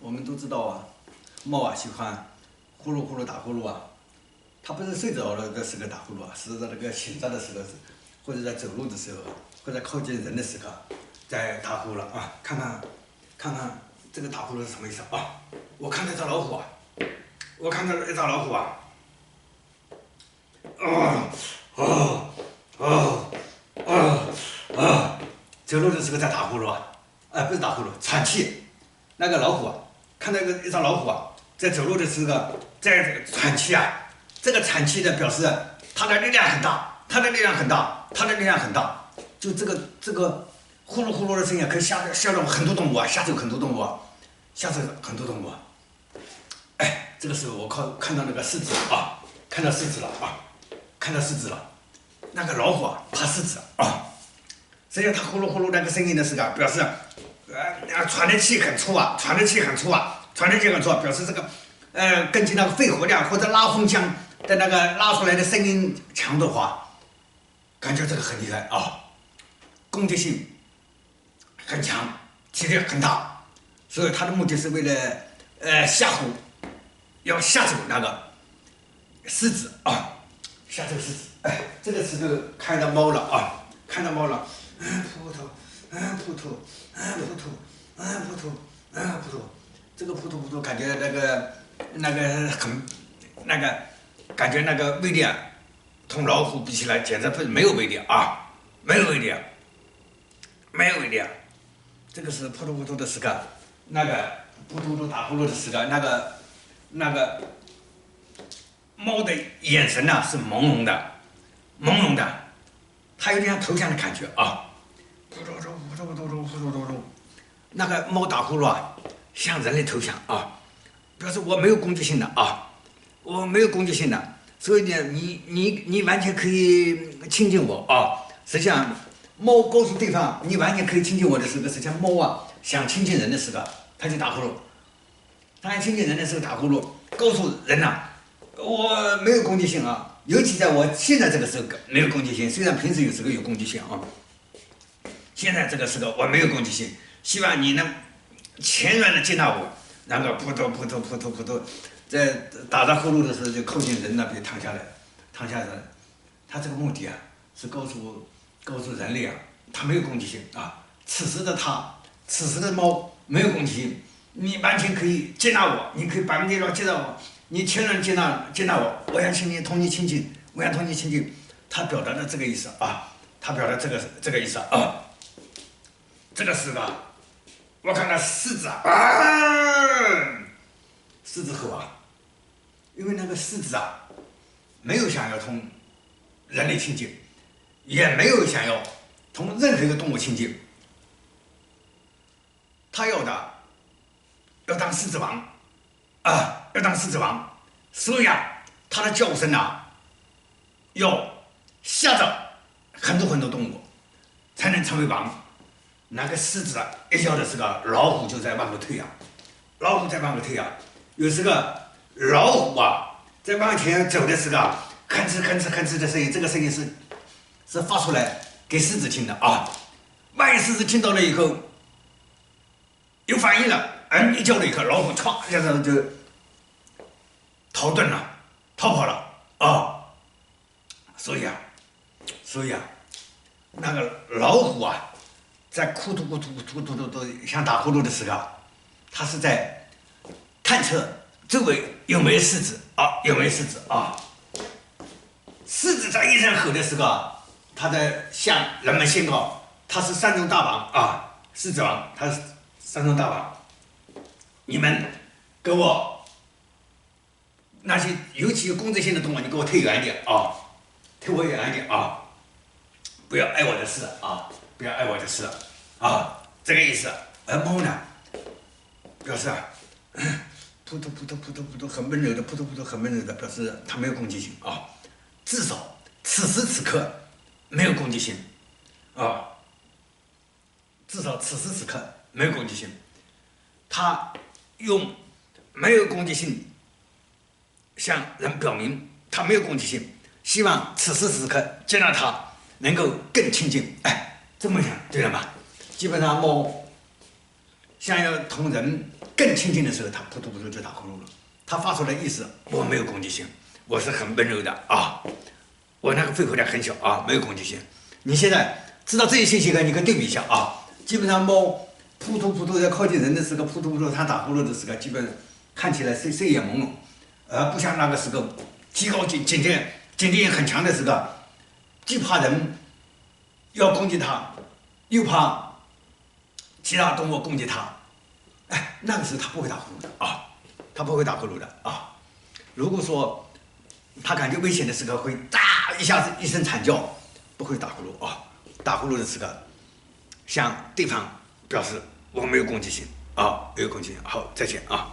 我们都知道啊，猫啊喜欢呼噜呼噜打呼噜啊。它不是睡着了的时候打呼噜啊，是在那个醒着的时候，或者在走路的时候，或者靠近人的时候，在打呼噜啊。看看这个打呼噜是什么意思啊？我看到一只老虎啊，我看到一只老虎啊，走路的时候在打呼噜啊，不是打呼噜，喘气。那个老虎啊，看到一只老虎啊，在走路的时候在喘气啊，这个喘气的表示它的力量很大，它的力量很大，它的力量很大。就这个呼噜呼噜的声音可以吓到很多动物啊，吓走很多动物啊，吓走很多动物啊。哎，这个时候我看到那个狮子啊，看到狮子了啊，看到狮子了。那个老虎啊，怕狮子啊。实际上它呼噜呼噜那个声音的时候，表示喘的气很粗啊，喘的气很粗啊，喘的气很粗，表示这个根据那个肺活量或者拉风箱的那个拉出来的声音强的话，感觉这个很厉害啊，攻击性很强，体力很大，所以它的目的是为了吓唬，要吓走那个狮子啊，吓走狮子。哎，这个时候看到猫了啊，看到猫了。扑头，扑头，扑头，扑头，扑头，这个扑头扑头，感觉那个很那个，感觉那个威力啊，同老虎比起来简直不没有威力啊，没有威力，没有威力。这个是扑头扑头的时刻，那个扑突突打呼噜的时刻，那个猫的眼神呢是朦胧的，朦胧的，它有点像投降的感觉啊。扑通通扑通扑通扑通扑通，那个猫打呼噜啊，向人类投降啊，表示我没有攻击性的啊，我没有攻击性的，所以呢，你完全可以亲近我啊。实际上，猫告诉对方你完全可以亲近我的时候，实际上猫啊想亲近人的时候，它就打呼噜，它想亲近人的时候打呼噜，告诉人呐，我没有攻击性啊，尤其在我现在这个时候没有攻击性，虽然平时有时候有攻击性啊。现在这个时候我没有攻击性，希望你能全然的接纳我。然后扑通扑通扑通扑通，在打着呼噜的时候就靠近人那边躺下来。他这个目的啊是告诉人类啊，他没有攻击性啊。此时的猫没有攻击性，你完全可以接纳我，你可以100%接纳我，你全然接纳我，我想同你亲近，我想同你亲近。他表达的这个意思啊，他表达这个意思啊。这个时候，我看到狮子啊，狮子吼啊，因为那个狮子啊，没有想要同人类亲近，也没有想要同任何一个动物亲近，他要当狮子王啊，要当狮子王，所以啊，他的叫声啊，要吓着很多动物，才能成为王。那个狮子啊，一叫的时候，老虎就在往后退啊，老虎在往后退啊。有时候老虎啊，在往前走的时候，吭哧吭哧吭哧的声音，这个声音是发出来给狮子听的啊。万一狮子听到了以后有反应了，一叫了以后，老虎唰一下子就逃遁了，逃跑了啊。所以啊，那个老虎啊。在咕嘟咕嘟咕嘟咕嘟想打呼噜的时候，他是在探测周围有没有狮子啊，有没有狮子啊。狮子在一声吼的时候，他在向人们宣告他是山中大王啊，狮子王，他是山中大王。你们给我那些尤其有攻击性的动物，你给我退远一点啊，退我远一点啊，不要碍我的事啊。不要碍我的事啊，这个意思。而猫呢，表示扑通扑通扑通扑通很温柔的，扑通扑通很温柔的，表示它没有攻击性啊，至少此时此刻没有攻击性啊，至少此时此刻没有攻击性。它用没有攻击性向人表明它没有攻击性，希望此时此刻见到它能够更亲近。哎。这么想对了吧？基本上猫想要同人更亲近的时候，他扑通就打呼噜了。他发出来意思，我没有攻击性，我是很温柔的啊，我那个肺活量很小啊，没有攻击性。你现在知道这些信息呢，你可以对比一下啊。基本上猫扑通要靠近人的时候，扑通它打呼噜的时候，基本看起来睡眼朦胧，不像那个时候极高警惕很强的时候，既怕人要攻击它，又怕其他动物攻击它。哎，那个时候它不会打呼噜的啊，它不会打呼噜的啊。如果说它感觉危险的时候，会一下子一声惨叫，不会打呼噜啊。打呼噜的时候，向对方表示我没有攻击性啊，没有攻击性。好，再见啊。